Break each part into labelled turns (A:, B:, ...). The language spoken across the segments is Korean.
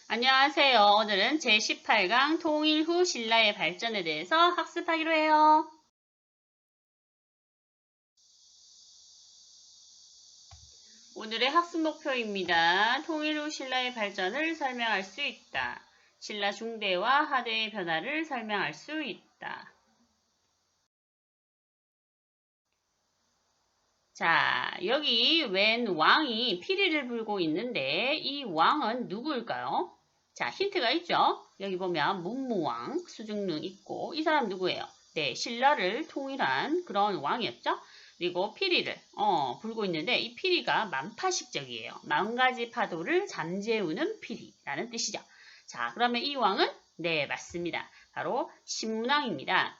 A: 안녕하세요. 오늘은 제18강 통일 후 신라의 발전에 대해서 학습하기로 해요. 오늘의 학습 목표입니다. 통일 후 신라의 발전을 설명할 수 있다. 신라 중대와 하대의 변화를 설명할 수 있다. 자, 여기 웬 왕이 피리를 불고 있는데 이 왕은 누구일까요? 자, 힌트가 있죠? 여기 보면 문무왕, 수중릉 있고 이 사람 누구예요? 네, 신라를 통일한 그런 왕이었죠? 그리고 피리를 불고 있는데 이 피리가 만파식적이에요. 만 가지 파도를 잠재우는 피리라는 뜻이죠. 자, 그러면 이 왕은 네, 맞습니다. 바로 신문왕입니다.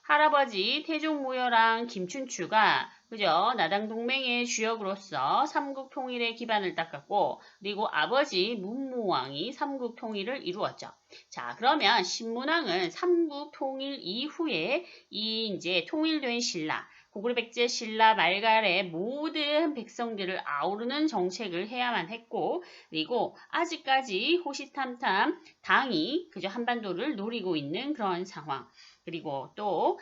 A: 할아버지 태종무열왕 김춘추가 그죠? 나당동맹의 주역으로서 삼국통일의 기반을 닦았고 그리고 아버지 문무왕이 삼국통일을 이루었죠. 자, 그러면 신문왕은 삼국통일 이후에 이 이제 통일된 신라 고구려백제 신라 말갈의 모든 백성들을 아우르는 정책을 해야만 했고 그리고 아직까지 호시탐탐 당이 그저 한반도를 노리고 있는 그런 상황 그리고 또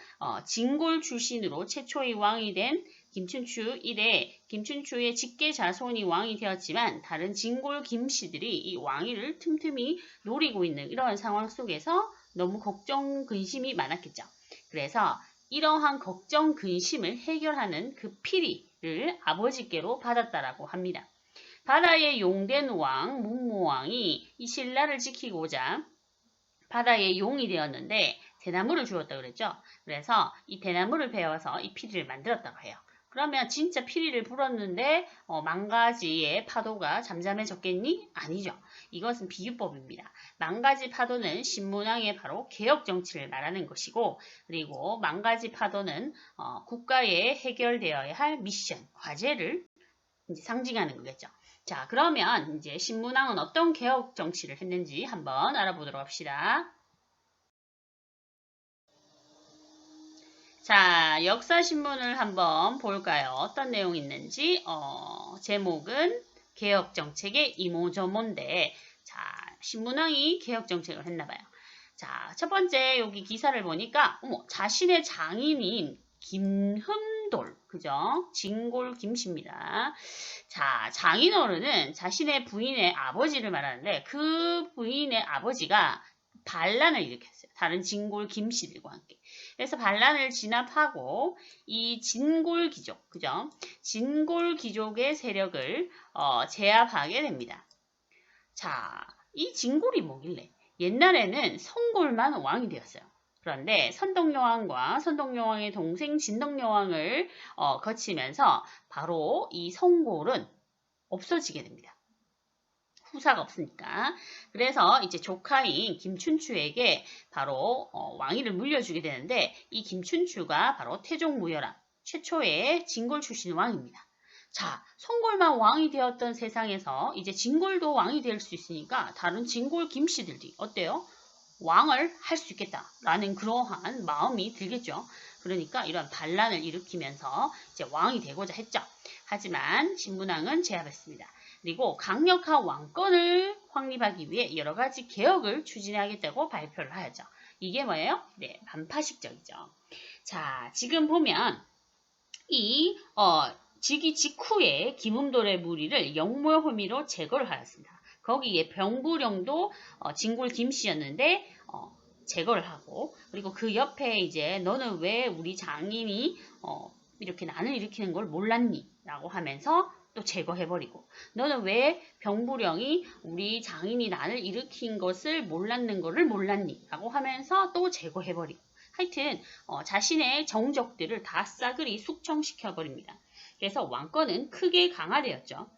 A: 진골 출신으로 최초의 왕이 된 김춘추 이래 김춘추의 직계 자손이 왕이 되었지만 다른 진골 김씨들이 이 왕위를 틈틈이 노리고 있는 이런 상황 속에서 너무 걱정 근심이 많았겠죠. 그래서 이러한 걱정 근심을 해결하는 그 피리를 아버지께로 받았다라고 합니다. 바다의 용된 왕 문무왕이 이 신라를 지키고자 바다의 용이 되었는데 대나무를 주었다고 그랬죠. 그래서 이 대나무를 베어서 이 피리를 만들었다고 해요. 그러면 진짜 피리를 불었는데 만 가지의 파도가 잠잠해졌겠니? 아니죠. 이것은 비유법입니다. 만 가지 파도는 신문왕의 바로 개혁 정치를 말하는 것이고 그리고 만 가지 파도는 국가에 해결되어야 할 미션, 과제를 이제 상징하는 거겠죠. 자, 그러면 이제 신문왕은 어떤 개혁 정치를 했는지 한번 알아보도록 합시다. 자, 역사신문을 한번 볼까요? 어떤 내용이 있는지, 제목은 개혁정책의 이모저모인데, 자, 신문왕이 개혁정책을 했나봐요. 자, 첫 번째 여기 기사를 보니까, 자신의 장인인 김흠돌, 그죠? 진골 김씨입니다. 자, 장인어른은 자신의 부인의 아버지를 말하는데, 그 부인의 아버지가 반란을 일으켰어요. 다른 진골 김씨들과 함께. 그래서 반란을 진압하고 이 진골 귀족, 그죠? 진골 귀족의 세력을 제압하게 됩니다. 자, 이 진골이 뭐길래? 옛날에는 성골만 왕이 되었어요. 그런데 선덕여왕과 선덕여왕의 동생 진덕여왕을 거치면서 바로 이 성골은 없어지게 됩니다. 후사가 없으니까. 그래서 이제 조카인 김춘추에게 바로 왕위를 물려주게 되는데 이 김춘추가 바로 태종무열왕 최초의 진골 출신 왕입니다. 자, 성골만 왕이 되었던 세상에서 이제 진골도 왕이 될 수 있으니까 다른 진골 김씨들이 어때요? 왕을 할 수 있겠다라는 그러한 마음이 들겠죠. 그러니까 이런 반란을 일으키면서 이제 왕이 되고자 했죠. 하지만 신문왕은 제압했습니다. 그리고 강력한 왕권을 확립하기 위해 여러 가지 개혁을 추진하겠다고 발표를 하였죠. 이게 뭐예요? 네, 반파식적이죠. 자, 지금 보면 이 즉위 직후에 김음돌의 무리를 역모 혐의로 제거를 하였습니다. 거기에 병부령도 진골 김씨였는데 제거를 하고 그리고 그 옆에 이제 너는 왜 우리 장인이 이렇게 난을 일으키는 걸 몰랐니? 라고 하면서 또 제거해버리고 너는 왜 병부령이 우리 장인이 난을 일으킨 것을 몰랐는 거를 몰랐니? 라고 하면서 또 제거해버리고 하여튼 자신의 정적들을 다 싸그리 숙청시켜버립니다. 그래서 왕권은 크게 강화되었죠.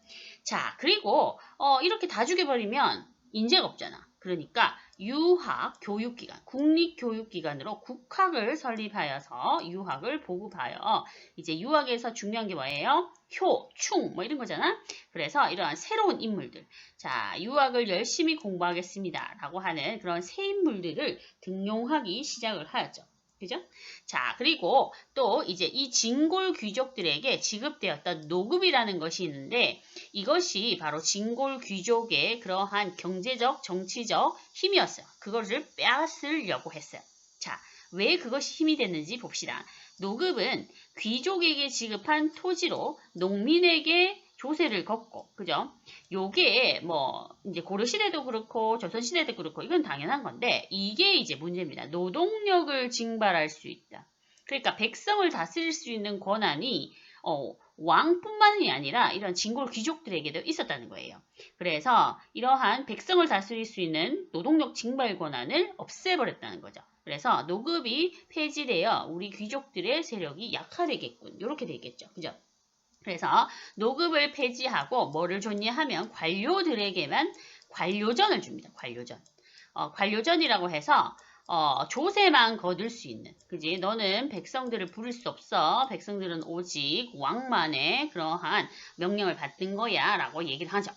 A: 자, 그리고 이렇게 다 죽여버리면 인재가 없잖아. 그러니까 유학 교육기관, 국립교육기관으로 국학을 설립하여서 유학을 보급하여 이제 유학에서 중요한 게 뭐예요? 효, 충, 뭐 이런 거잖아. 그래서 이러한 새로운 인물들, 자, 유학을 열심히 공부하겠습니다. 라고 하는 그런 새 인물들을 등용하기 시작을 하였죠. 그죠? 자, 그리고 또 이제 이 진골 귀족들에게 지급되었던 노급이라는 것이 있는데 이것이 바로 진골 귀족의 그러한 경제적, 정치적 힘이었어요. 그것을 빼앗으려고 했어요. 자, 왜 그것이 힘이 됐는지 봅시다. 노급은 귀족에게 지급한 토지로 농민에게 조세를 걷고, 그죠? 요게 뭐 이제 고려시대도 그렇고 조선시대도 그렇고 이건 당연한 건데 이게 이제 문제입니다. 노동력을 징발할 수 있다. 그러니까 백성을 다스릴 수 있는 권한이 왕뿐만이 아니라 이런 진골 귀족들에게도 있었다는 거예요. 그래서 이러한 백성을 다스릴 수 있는 노동력 징발 권한을 없애버렸다는 거죠. 그래서 노급이 폐지되어 우리 귀족들의 세력이 약화되겠군. 이렇게 되겠죠. 그죠? 그래서 노급을 폐지하고 뭐를 줬냐 하면 관료들에게만 관료전을 줍니다. 관료전. 관료전이라고 해서 조세만 거둘 수 있는, 그지? 너는 백성들을 부를 수 없어. 백성들은 오직 왕만의 그러한 명령을 받는 거야 라고 얘기를 하죠.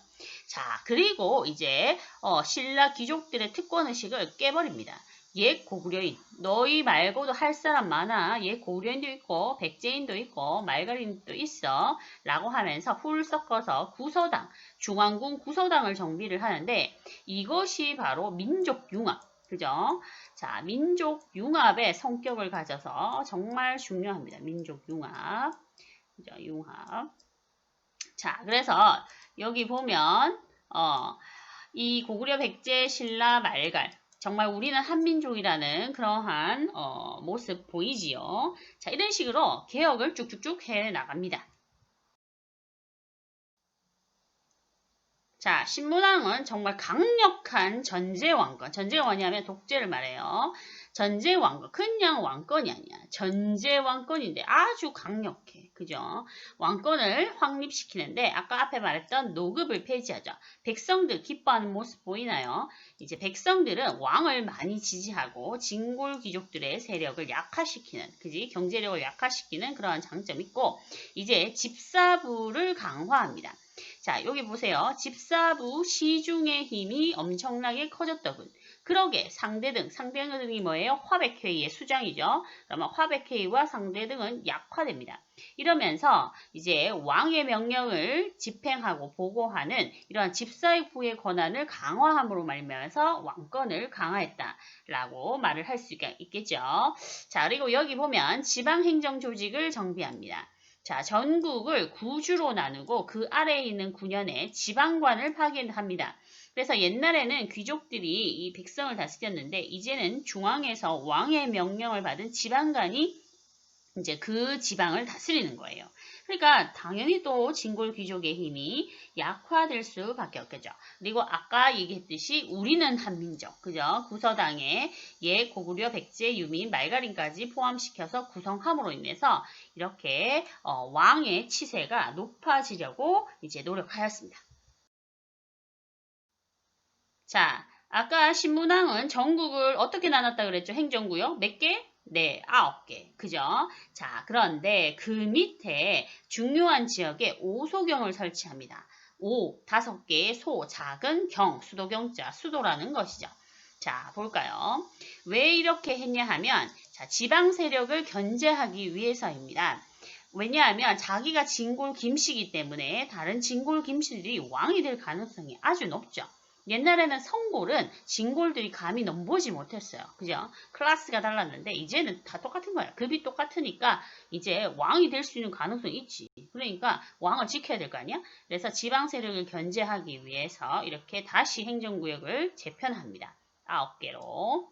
A: 자, 그리고 이제 신라 귀족들의 특권의식을 깨버립니다. 옛 고구려인, 너희 말고도 할 사람 많아. 옛 고구려인도 있고 백제인도 있고 말갈인도 있어 라고 하면서 훌 섞어서 구서당, 중앙군 구서당을 정비를 하는데 이것이 바로 민족융합, 그죠? 자, 민족융합의 성격을 가져서 정말 중요합니다. 민족융합, 그죠? 융합. 자, 그래서 여기 보면 이 고구려, 백제, 신라, 말갈 정말 우리는 한민족이라는 그러한 모습 보이지요. 자, 이런 식으로 개혁을 쭉쭉쭉 해 나갑니다. 자, 신문왕은 정말 강력한 전제왕권. 전제가 뭐냐면 독재를 말해요. 전제왕권. 그냥 왕권이 아니야. 전제왕권인데 아주 강력해. 그죠? 왕권을 확립시키는데 아까 앞에 말했던 노급을 폐지하죠. 백성들 기뻐하는 모습 보이나요? 이제 백성들은 왕을 많이 지지하고 진골 귀족들의 세력을 약화시키는, 그지? 경제력을 약화시키는 그러한 장점이 있고 이제 집사부를 강화합니다. 자, 여기 보세요. 집사부 시중의 힘이 엄청나게 커졌더군. 그러게 상대등이 뭐예요? 화백회의의 수장이죠. 그러면 화백회의와 상대등은 약화됩니다. 이러면서 이제 왕의 명령을 집행하고 보고하는 이러한 집사부의 권한을 강화함으로 말미암아서 왕권을 강화했다라고 말을 할 수가 있겠죠. 자, 그리고 여기 보면 지방행정조직을 정비합니다. 자, 전국을 구주로 나누고 그 아래에 있는 군현에 지방관을 파견합니다. 그래서 옛날에는 귀족들이 이 백성을 다스렸는데 이제는 중앙에서 왕의 명령을 받은 지방관이 이제 그 지방을 다스리는 거예요. 그러니까 당연히 또 진골 귀족의 힘이 약화될 수밖에 없겠죠. 그리고 아까 얘기했듯이 우리는 한민족, 그죠? 구서당에 예 고구려, 백제, 유민, 말갈인까지 포함시켜서 구성함으로 인해서 이렇게 왕의 치세가 높아지려고 이제 노력하였습니다. 자, 아까 신문왕은 전국을 어떻게 나눴다 그랬죠? 행정구역 몇 개? 네, 9개. 그죠? 자, 그런데 그 밑에 중요한 지역에 오소경을 설치합니다. 5개의 소, 작은 경, 수도경자, 수도라는 것이죠. 자, 볼까요? 왜 이렇게 했냐 하면, 자, 지방 세력을 견제하기 위해서입니다. 왜냐하면 자기가 진골 김씨이기 때문에 다른 진골 김씨들이 왕이 될 가능성이 아주 높죠. 옛날에는 성골은 진골들이 감히 넘보지 못했어요. 그죠? 클래스가 달랐는데 이제는 다 똑같은 거예요. 급이 똑같으니까 이제 왕이 될 수 있는 가능성이 있지. 그러니까 왕을 지켜야 될 거 아니야? 그래서 지방 세력을 견제하기 위해서 이렇게 다시 행정구역을 재편합니다. 9개로.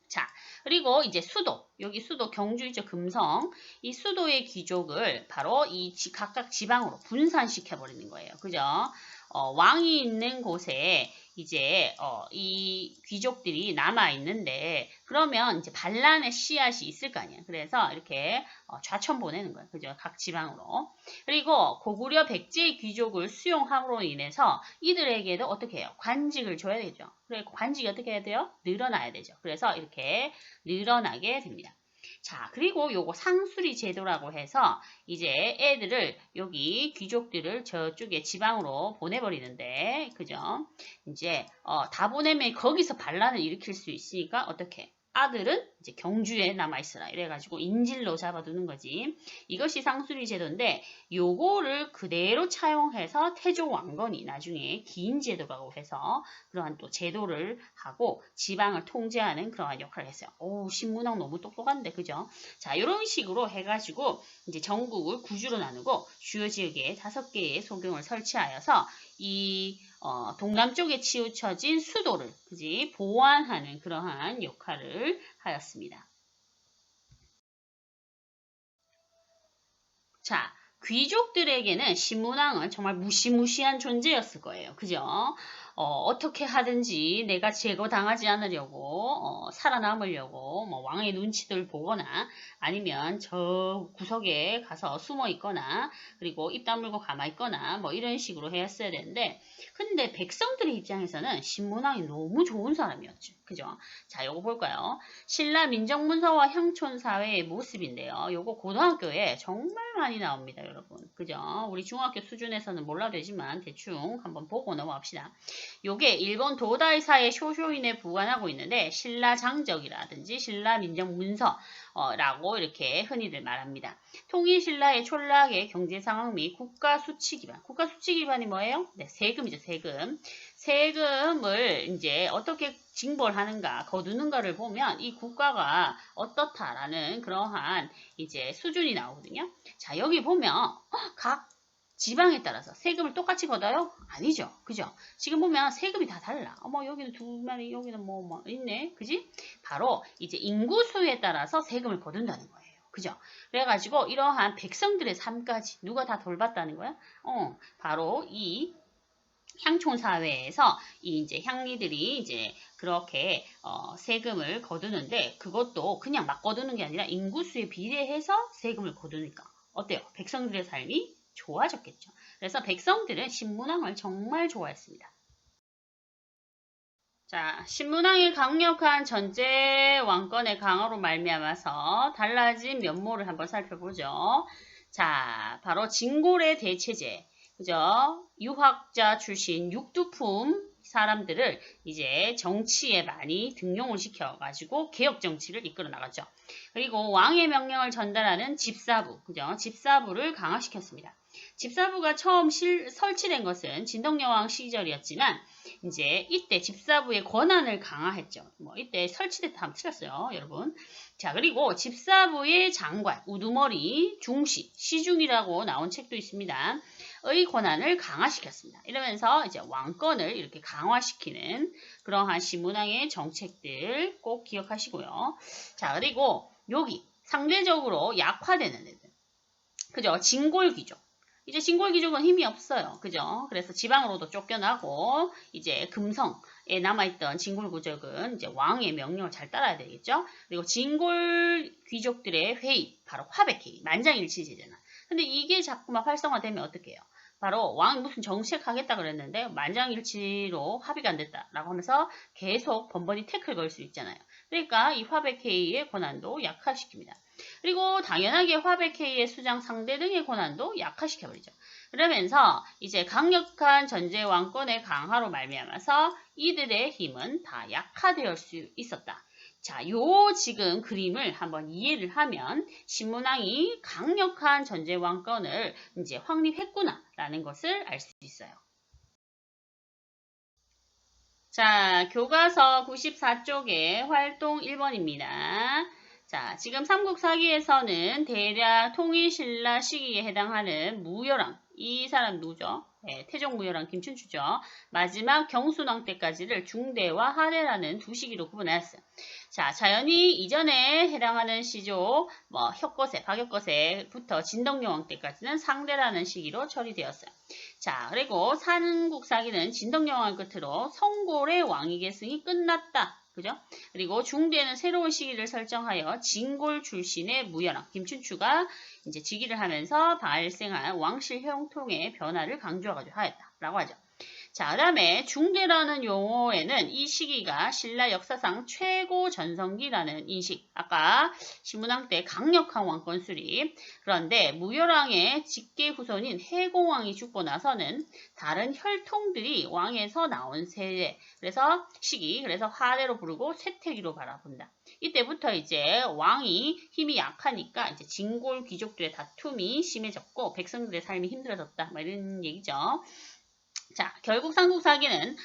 A: 자, 그리고 이제 수도. 여기 수도 경주 있죠, 금성. 이 수도의 귀족을 바로 이 각각 지방으로 분산시켜 버리는 거예요. 그죠? 왕이 있는 곳에 이제 이 귀족들이 남아 있는데 그러면 이제 반란의 씨앗이 있을 거 아니야. 그래서 이렇게 좌천 보내는 거예요. 그죠? 각 지방으로. 그리고 고구려 백제 귀족을 수용함으로 인해서 이들에게도 어떻게 해요? 관직을 줘야 되죠. 그리고 관직이 어떻게 해야 돼요? 늘어나야 되죠. 그래서 이렇게 늘어나게 됩니다. 자, 그리고 요거 상수리 제도라고 해서 이제 애들을 여기 귀족들을 저쪽에 지방으로 보내버리는데, 그죠? 이제 다 보내면 거기서 반란을 일으킬 수 있으니까 어떻게? 아들은 이제 경주에 남아있어라. 이래가지고 인질로 잡아두는 거지. 이것이 상수리 제도인데 요거를 그대로 차용해서 태조 왕건이 나중에 긴 제도라고 해서 그러한 또 제도를 하고 지방을 통제하는 그러한 역할을 했어요. 오, 신문학 너무 똑똑한데, 그죠? 자, 이런 식으로 해가지고 이제 전국을 구주로 나누고 주요 지역에 5개의 소경을 설치하여서 이 동남쪽에 치우쳐진 수도를 그지 보완하는 그러한 역할을 하였습니다. 자, 귀족들에게는 신문왕은 정말 무시무시한 존재였을 거예요. 그죠? 어떻게 하든지 내가 제거당하지 않으려고 살아남으려고 뭐 왕의 눈치들 보거나 아니면 저 구석에 가서 숨어 있거나 그리고 입 다물고 가만히 있거나 뭐 이런 식으로 했어야 되는데 근데 백성들의 입장에서는 신문왕이 너무 좋은 사람이었죠. 그죠? 자, 요거 볼까요? 신라 민정문서와 향촌사회의 모습인데요. 요거 고등학교에 정말 많이 나옵니다, 여러분. 그죠? 우리 중학교 수준에서는 몰라도 되지만 대충 한번 보고 넘어갑시다. 요게 일본 도다이사의 쇼쇼인에 부관하고 있는데 신라 장적이라든지 신라 민정문서 라고 이렇게 흔히들 말합니다. 통일신라의 촌락의 경제상황 및 국가수치기반. 국가수치기반이 뭐예요? 네, 세금이죠, 세금. 세금을 이제 어떻게 징벌하는가, 거두는가를 보면 이 국가가 어떻다라는 그러한 이제 수준이 나오거든요. 자, 여기 보면 각 지방에 따라서 세금을 똑같이 걷어요? 아니죠. 그죠? 지금 보면 세금이 다 달라. 여기는 2마리, 여기는 뭐 있네. 그지? 바로 이제 인구수에 따라서 세금을 거둔다는 거예요. 그죠? 그래가지고 이러한 백성들의 삶까지 누가 다 돌봤다는 거야? 바로 이 향촌 사회에서 이제 향리들이 이제 그렇게 세금을 거두는데 그것도 그냥 막 거두는 게 아니라 인구수에 비례해서 세금을 거두니까 어때요? 백성들의 삶이 좋아졌겠죠. 그래서 백성들은 신문왕을 정말 좋아했습니다. 자, 신문왕의 강력한 전제 왕권의 강화로 말미암아서 달라진 면모를 한번 살펴보죠. 자, 바로 진골의 대체제. 그죠? 유학자 출신 육두품 사람들을 이제 정치에 많이 등용을 시켜가지고 개혁 정치를 이끌어 나갔죠. 그리고 왕의 명령을 전달하는 집사부, 그죠? 집사부를 강화시켰습니다. 집사부가 처음 설치된 것은 진덕여왕 시절이었지만 이제 이때 집사부의 권한을 강화했죠. 이때 설치됐다 하면 틀렸어요, 여러분. 자, 그리고 집사부의 장관, 우두머리, 중시, 시중이라고 나온 책도 있습니다. 의 권한을 강화시켰습니다. 이러면서 이제 왕권을 이렇게 강화시키는 그러한 신문왕의 정책들 꼭 기억하시고요. 자, 그리고 여기 상대적으로 약화되는 애들. 그죠? 진골귀족. 이제 진골귀족은 힘이 없어요. 그죠? 그래서 지방으로도 쫓겨나고 이제 금성에 남아있던 진골귀족은 이제 왕의 명령을 잘 따라야 되겠죠? 그리고 진골귀족들의 회의, 바로 화백회의, 만장일치제잖아. 근데 이게 자꾸만 활성화되면 어떻게 해요? 바로 왕이 무슨 정책 하겠다 그랬는데 만장일치로 합의가 안 됐다라고 하면서 계속 번번이 태클 걸 수 있잖아요. 그러니까 이 화백회의의 권한도 약화시킵니다. 그리고 당연하게 화백회의의 수장 상대 등의 권한도 약화시켜버리죠. 그러면서 이제 강력한 전제 왕권의 강화로 말미암아서 이들의 힘은 다 약화되어 수 있었다. 자, 요 지금 그림을 한번 이해를 하면 신문왕이 강력한 전제 왕권을 이제 확립했구나라는 것을 알 수 있어요. 자, 교과서 94쪽에 활동 1번입니다. 자, 지금 삼국사기에서는 대략 통일신라 시기에 해당하는 무열왕, 이 사람 누구죠? 네, 태종무열왕 김춘추죠. 마지막 경순왕 때까지를 중대와 하대라는 두 시기로 구분하였어요. 자, 자연히 이전에 해당하는 시조, 혁거세, 박혁거세부터 진덕여왕 때까지는 상대라는 시기로 처리되었어요. 자, 그리고 삼국사기는 진덕여왕을 끝으로 성골의 왕위 계승이 끝났다. 그죠? 그리고 중대는 새로운 시기를 설정하여 진골 출신의 무열왕 김춘추가 이제 즉위를 하면서 발생한 왕실 형통의 변화를 강조하였다라고 하죠. 자, 그 다음에 중대라는 용어에는 이 시기가 신라 역사상 최고 전성기라는 인식. 아까 신문왕 때 강력한 왕권 수립. 그런데 무열왕의 직계 후손인 해공왕이 죽고 나서는 다른 혈통들이 왕에서 나온 세대. 그래서 시기, 그래서 화대로 부르고 쇠퇴기로 바라본다. 이때부터 이제 왕이 힘이 약하니까 이제 진골 귀족들의 다툼이 심해졌고 백성들의 삶이 힘들어졌다. 이런 얘기죠. 자, 결국 삼국사기는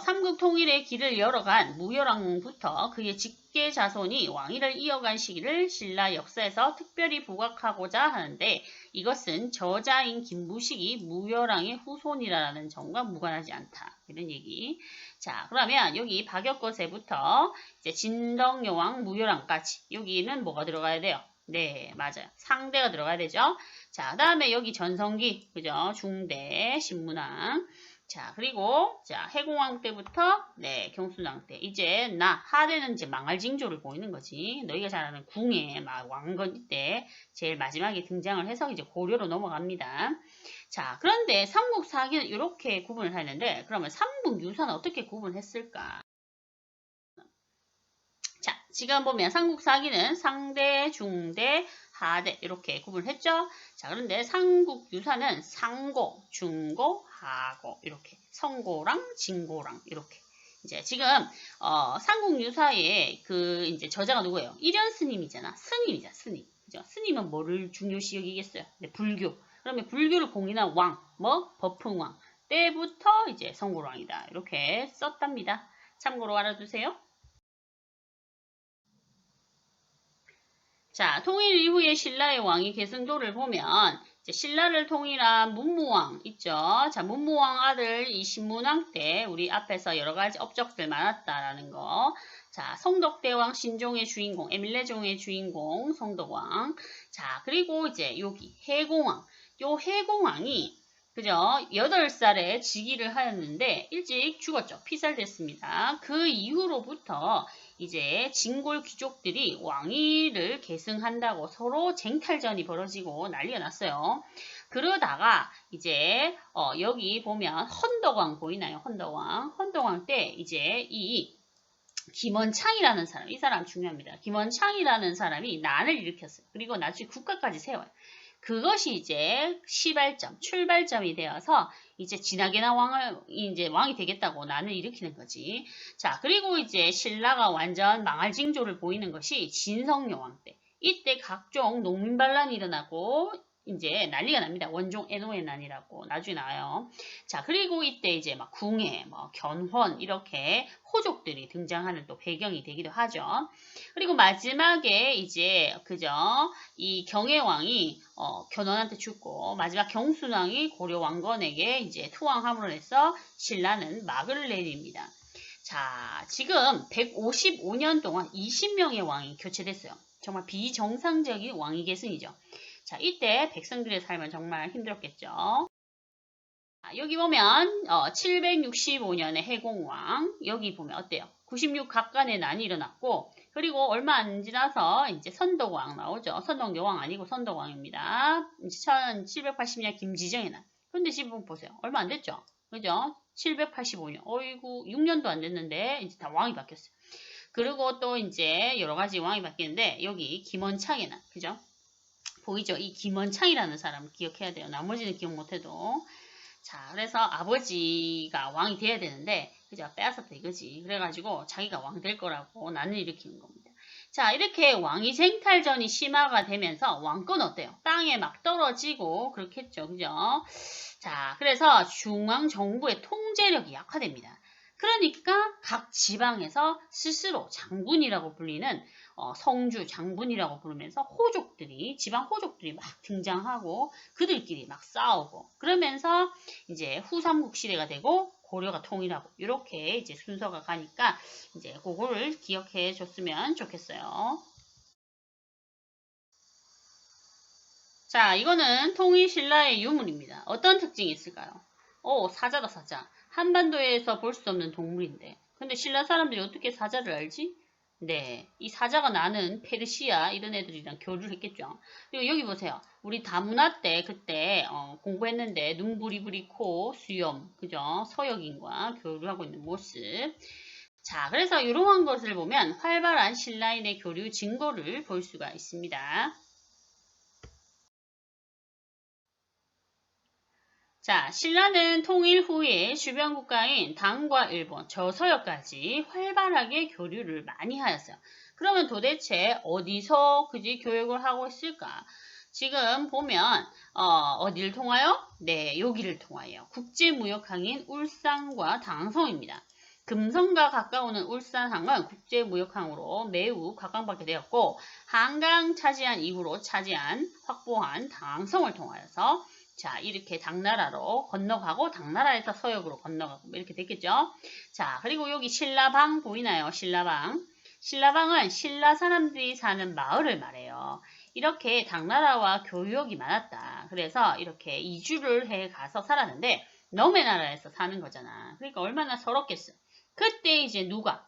A: 삼국 통일의 길을 열어간 무열왕부터 그의 직계 자손이 왕위를 이어간 시기를 신라 역사에서 특별히 부각하고자 하는데 이것은 저자인 김부식이 무열왕의 후손이라는 점과 무관하지 않다. 이런 얘기. 자, 그러면 여기 박역거세부터 이제 진덕여왕 무열왕까지 여기는 뭐가 들어가야 돼요? 네, 맞아요. 상대가 들어가야 되죠. 자, 그 다음에 여기 전성기, 그죠? 중대, 신문왕. 자, 그리고, 자, 해공왕 때부터, 네, 경순왕 때. 이제, 하대는 이제 망할 징조를 보이는 거지. 너희가 잘 아는 궁예, 왕건 이때, 제일 마지막에 등장을 해서 이제 고려로 넘어갑니다. 자, 그런데 삼국사기는 이렇게 구분을 하는데, 그러면 삼국유사는 어떻게 구분했을까? 자, 지금 보면 삼국사기는 상대, 중대, 하대 이렇게 구분을 했죠. 자, 그런데 삼국유사는 상고, 중고, 하고 이렇게 성고랑 진고랑 이렇게 이제 지금 삼국유사의 그 이제 저자가 누구예요? 일현 스님이잖아. 스님이잖아. 스님. 그죠? 스님은 뭐를 중요시 여기겠어요? 네, 불교. 그러면 불교를 공인한 왕, 뭐 법흥왕 때부터 이제 성고왕이다. 이렇게 썼답니다. 참고로 알아두세요. 자, 통일 이후에 신라의 왕위 계승도를 보면 이제 신라를 통일한 문무왕 있죠. 자, 문무왕 아들 이 신문왕 때 우리 앞에서 여러 가지 업적들 많았다라는 거. 자, 성덕대왕 신종의 주인공, 에밀레종의 주인공 성덕왕. 자, 그리고 이제 여기 해공왕. 요 해공왕이 그죠? 8살에 즉위를 하였는데 일찍 죽었죠. 피살됐습니다. 그 이후로부터 이제 진골 귀족들이 왕위를 계승한다고 서로 쟁탈전이 벌어지고 난리가 났어요. 그러다가 이제 여기 보면 헌덕왕 보이나요? 헌덕왕. 헌덕왕 때 이제 이 김원창이라는 사람, 이 사람 중요합니다. 김원창이라는 사람이 난을 일으켰어요. 그리고 나중에 국가까지 세워요. 그것이 이제 시발점, 출발점이 되어서 이제 진하게나 왕이 되겠다고 난을 일으키는 거지. 자, 그리고 이제 신라가 완전 망할 징조를 보이는 것이 진성여왕 때. 이때 각종 농민반란이 일어나고 이제 난리가 납니다. 원종 애노의 난이라고 나중에 나와요. 자, 그리고 이때 이제 막 궁예, 견훤 이렇게 호족들이 등장하는 또 배경이 되기도 하죠. 그리고 마지막에 이제 그죠? 이 경혜왕이 견훤한테 죽고 마지막 경순왕이 고려 왕건에게 이제 투왕함으로 해서 신라는 막을 내립니다. 자, 지금 155년 동안 20명의 왕이 교체됐어요. 정말 비정상적인 왕위 계승이죠. 자, 이때 백성들의 삶은 정말 힘들었겠죠. 여기 보면 765년에 해공왕 여기 보면 어때요? 96각간의 난이 일어났고 그리고 얼마 안 지나서 이제 선덕왕 나오죠. 선덕여왕 아니고 선덕왕입니다. 1780년 김지정의 난. 근데 지금 보세요. 얼마 안 됐죠? 그죠? 785년. 어이구 6년도 안 됐는데 이제 다 왕이 바뀌었어요. 그리고 또 이제 여러 가지 왕이 바뀌는데 여기 김원창의 난. 그죠? 보이죠? 이 김원창이라는 사람을 기억해야 돼요. 나머지는 기억 못해도. 자, 그래서 아버지가 왕이 돼야 되는데, 그죠? 빼앗았다 이거지. 그래가지고 자기가 왕 될 거라고 난을 일으키는 겁니다. 자, 이렇게 왕위 쟁탈전이 심화가 되면서 왕권 어때요? 땅에 막 떨어지고 그렇겠죠. 그죠? 자, 그래서 중앙정부의 통제력이 약화됩니다. 그러니까 각 지방에서 스스로 장군이라고 불리는 성주 장군이라고 부르면서 호족들이 지방 호족들이 막 등장하고 그들끼리 막 싸우고 그러면서 이제 후삼국 시대가 되고 고려가 통일하고 이렇게 이제 순서가 가니까 이제 그거를 기억해 줬으면 좋겠어요. 자, 이거는 통일신라의 유물입니다. 어떤 특징이 있을까요? 사자다, 사자. 한반도에서 볼 수 없는 동물인데. 근데 신라 사람들이 어떻게 사자를 알지? 네, 이 사자가 나는 페르시아 이런 애들이랑 교류를 했겠죠. 그리고 여기 보세요. 우리 다문화 때 그때 공부했는데 눈부리부리코 수염, 그죠? 서역인과 교류하고 있는 모습. 자, 그래서 이러한 것을 보면 활발한 신라인의 교류 증거를 볼 수가 있습니다. 자, 신라는 통일 후에 주변 국가인 당과 일본, 저서역까지 활발하게 교류를 많이 하였어요. 그러면 도대체 어디서 그지 교육을 하고 있을까? 지금 보면 어디를 통하여? 네, 여기를 통하여 국제무역항인 울산과 당성입니다. 금성과 가까운 울산항은 국제무역항으로 매우 각광받게 되었고 한강 차지한 이후로 확보한 당성을 통하여서 자, 이렇게 당나라로 건너가고 당나라에서 서역으로 건너가고 이렇게 됐겠죠. 자, 그리고 여기 신라방 보이나요? 신라방. 신라방은 신라 사람들이 사는 마을을 말해요. 이렇게 당나라와 교역이 많았다. 그래서 이렇게 이주를 해 가서 살았는데 너의 나라에서 사는 거잖아. 그러니까 얼마나 서럽겠어. 그때 이제 누가?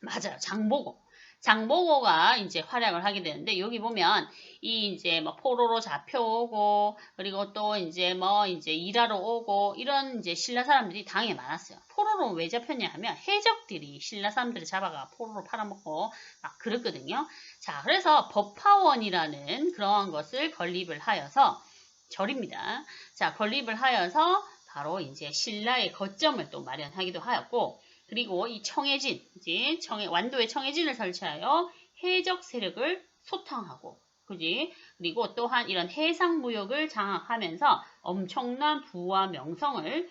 A: 맞아요. 장보고. 장보고가 이제 활약을 하게 되는데 여기 보면 이 이제 뭐 포로로 잡혀오고 그리고 또 이제 뭐 이제 일하러 오고 이런 이제 신라 사람들이 당에 많았어요. 포로로 왜 잡혔냐 하면 해적들이 신라 사람들을 잡아가 포로로 팔아먹고 막 그랬거든요. 자, 그래서 법화원이라는 그러한 것을 건립을 하여서 절입니다. 자, 건립을 하여서 바로 이제 신라의 거점을 또 마련하기도 하였고 그리고 이 청해진, 이제 완도에 청해진을 설치하여 해적 세력을 소탕하고, 그지? 그리고 또한 이런 해상 무역을 장악하면서 엄청난 부와 명성을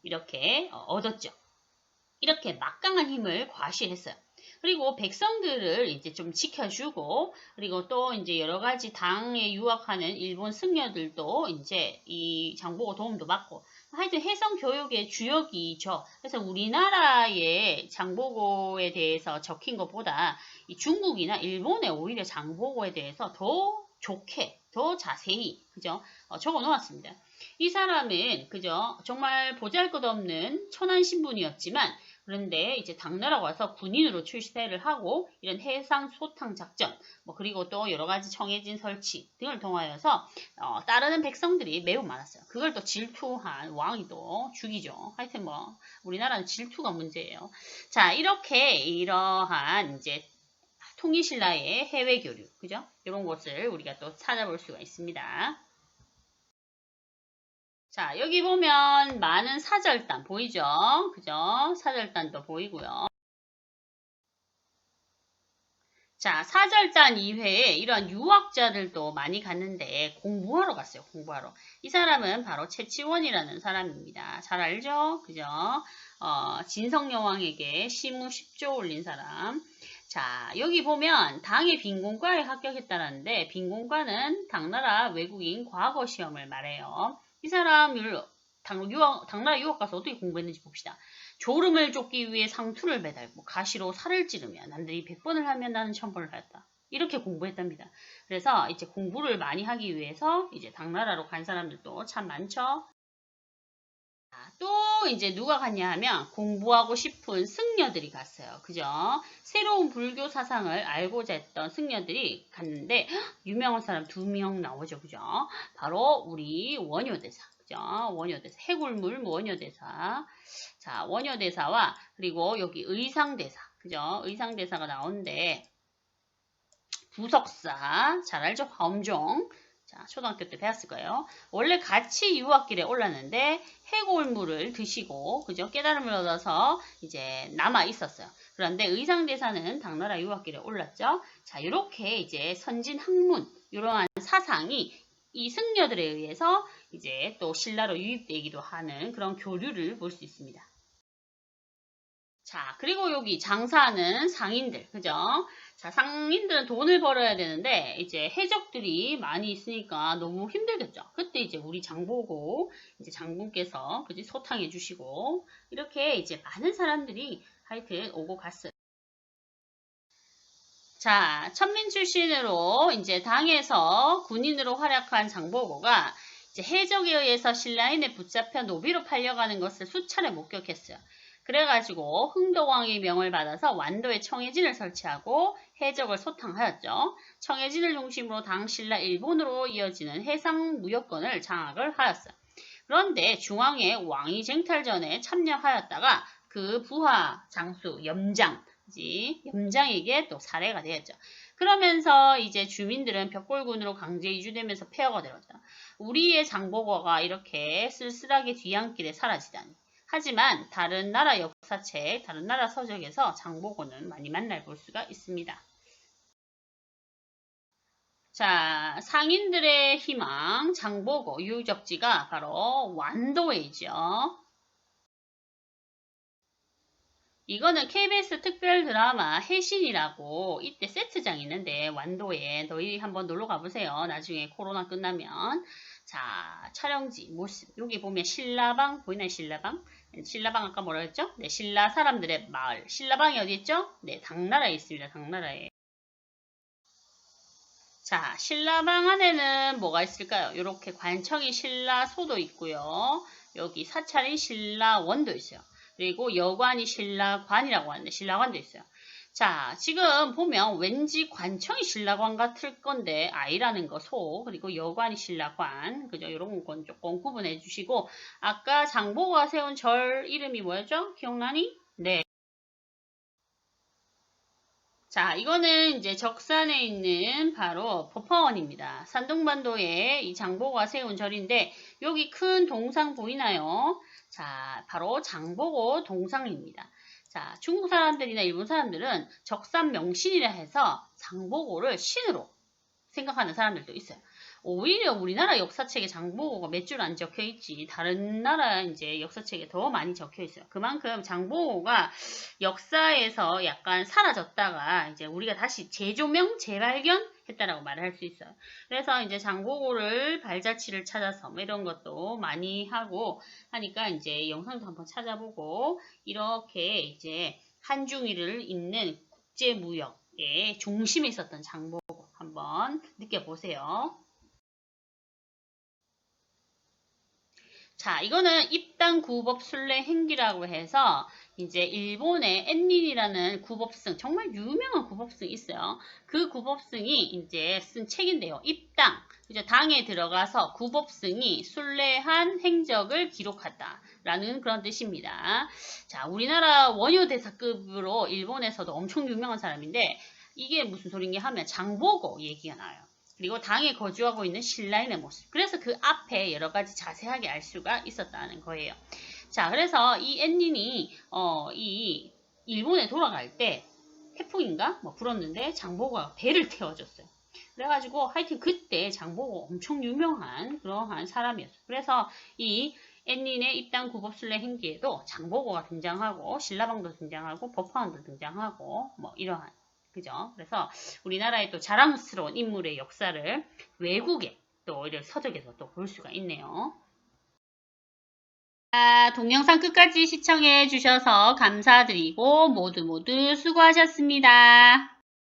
A: 이렇게 얻었죠. 이렇게 막강한 힘을 과시했어요. 그리고 백성들을 이제 좀 지켜주고, 그리고 또 이제 여러 가지 당에 유학하는 일본 승려들도 이제 이 장보고 도움도 받고, 하여튼 해성 교육의 주역이죠. 그래서 우리나라의 장보고에 대해서 적힌 것보다 이 중국이나 일본의 오히려 장보고에 대해서 더 좋게, 더 자세히, 그죠? 적어 놓았습니다. 이 사람은, 그죠? 정말 보잘것없는 천한 신분이었지만, 그런데 이제 당나라가 와서 군인으로 출세를 하고 이런 해상 소탕 작전, 뭐 그리고 또 여러 가지 청해진 설치 등을 통하여서 따르는 백성들이 매우 많았어요. 그걸 또 질투한 왕이 또 죽이죠. 하여튼 뭐 우리나라는 질투가 문제예요. 자, 이렇게 이러한 이제 통일신라의 해외 교류, 그죠? 이런 것을 우리가 또 찾아볼 수가 있습니다. 자, 여기 보면 많은 사절단 보이죠? 그죠? 사절단도 보이고요. 자, 사절단 이외에 이런 유학자들도 많이 갔는데 공부하러 갔어요. 공부하러. 이 사람은 바로 채치원이라는 사람입니다. 잘 알죠? 그죠? 진성여왕에게 시무 10조 올린 사람. 자, 여기 보면 당의 빈곤과에 합격했다는데 빈곤과는 당나라 외국인 과거 시험을 말해요. 이 사람을 당나라 유학 가서 어떻게 공부했는지 봅시다. 졸음을 쫓기 위해 상투를 매달고 가시로 살을 찌르며 남들이 100번을 하면 나는 1000번을 하였다. 이렇게 공부했답니다. 그래서 이제 공부를 많이 하기 위해서 이제 당나라로 간 사람들도 참 많죠. 또 이제 누가 갔냐 하면 공부하고 싶은 승려들이 갔어요. 그죠? 새로운 불교 사상을 알고자 했던 승려들이 갔는데 유명한 사람 2명 나오죠. 그죠? 바로 우리 원효대사. 그죠? 원효대사. 해골물 원효대사. 자, 원효대사와 그리고 여기 의상대사. 그죠? 의상대사가 나오는데 부석사. 잘 알죠? 화엄종. 자, 초등학교 때 배웠을 거예요. 원래 같이 유학길에 올랐는데 해골물을 드시고 그죠? 깨달음을 얻어서 이제 남아 있었어요. 그런데 의상대사는 당나라 유학길에 올랐죠. 자, 이렇게 이제 선진 학문 이러한 사상이 이 승려들에 의해서 이제 또 신라로 유입되기도 하는 그런 교류를 볼 수 있습니다. 자, 그리고 여기 장사하는 상인들, 그죠? 자, 상인들은 돈을 벌어야 되는데, 이제 해적들이 많이 있으니까 너무 힘들겠죠? 그때 이제 우리 장보고, 이제 장군께서, 그지, 소탕해 주시고, 이렇게 이제 많은 사람들이 하여튼 오고 갔어요. 자, 천민 출신으로 이제 당에서 군인으로 활약한 장보고가 이제 해적에 의해서 신라인에 붙잡혀 노비로 팔려가는 것을 수차례 목격했어요. 그래가지고 흥덕왕의 명을 받아서 완도에 청해진을 설치하고 해적을 소탕하였죠. 청해진을 중심으로 당 신라 일본으로 이어지는 해상 무역권을 장악을 하였어요. 그런데 중앙에 왕위 쟁탈전에 참여하였다가 그 부하 장수 염장에게 또 살해가 되었죠. 그러면서 이제 주민들은 벽골군으로 강제 이주되면서 폐허가 되었다. 우리의 장보고가 이렇게 쓸쓸하게 뒤안길에 사라지다니. 하지만 다른 나라 역사책, 다른 나라 서적에서 장보고는 많이 만날 볼 수가 있습니다. 자, 상인들의 희망, 장보고 유적지가 바로 완도이죠. 이거는 KBS 특별 드라마 해신이라고 이때 세트장 있는데 완도에 너희 한번 놀러 가보세요. 나중에 코로나 끝나면. 자, 촬영지 모습. 여기 보면 신라방 보이나요? 신라방? 신라방 아까 뭐라 했죠? 네, 신라 사람들의 마을. 신라방이 어디 있죠? 네, 당나라에 있습니다. 당나라에. 자, 신라방 안에는 뭐가 있을까요? 이렇게 관청이 신라소도 있고요. 여기 사찰이 신라원도 있어요. 그리고 여관이 신라관이라고 하는데 신라관도 있어요. 자, 지금 보면 왠지 관청이 신라관 같을 건데 아이라는 거 소, 그리고 여관이 신라관, 그죠? 이런 건 조금 구분해 주시고 아까 장보고가 세운 절 이름이 뭐였죠? 기억나니? 네. 자, 이거는 이제 적산에 있는 바로 법화원입니다. 산둥반도에 이 장보고가 세운 절인데 여기 큰 동상 보이나요? 자, 바로 장보고 동상입니다. 자, 중국 사람들이나 일본 사람들은 적산 명신이라 해서 장보고를 신으로 생각하는 사람들도 있어요. 오히려 우리나라 역사책에 장보고가 몇 줄 안 적혀 있지 다른 나라 이제 역사책에 더 많이 적혀 있어요. 그만큼 장보고가 역사에서 약간 사라졌다가 이제 우리가 다시 재조명, 재발견했다라고 말을 할 수 있어요. 그래서 이제 장보고를 발자취를 찾아서 뭐 이런 것도 많이 하고 하니까 이제 영상도 한번 찾아보고 이렇게 이제 한중일을 잇는 국제무역의 중심에 있었던 장보고 한번 느껴보세요. 자, 이거는 입당 구법 순례 행기라고 해서 이제 일본의 엔닌이라는 구법승, 정말 유명한 구법승이 있어요. 그 구법승이 이제 쓴 책인데요. 입당, 그죠? 당에 들어가서 구법승이 순례한 행적을 기록했다라는 그런 뜻입니다. 자, 우리나라 원효대사급으로 일본에서도 엄청 유명한 사람인데 이게 무슨 소리냐 하면 장보고 얘기가 나요. 그리고 당에 거주하고 있는 신라인의 모습. 그래서 그 앞에 여러 가지 자세하게 알 수가 있었다는 거예요. 자, 그래서 이 엔닌이 이 일본에 돌아갈 때 태풍인가 뭐 불었는데 장보고가 배를 태워줬어요. 그래가지고 하여튼 그때 장보고 엄청 유명한 그러한 사람이었어요. 그래서 이 엔닌의 입당 구법순례 행기에도 장보고가 등장하고 신라방도 등장하고 법화원도 등장하고 뭐 이러한 그죠? 그래서 우리나라의 또 자랑스러운 인물의 역사를 외국에 또 이런 서적에서 또 볼 수가 있네요. 자, 동영상 끝까지 시청해 주셔서 감사드리고 모두 수고하셨습니다.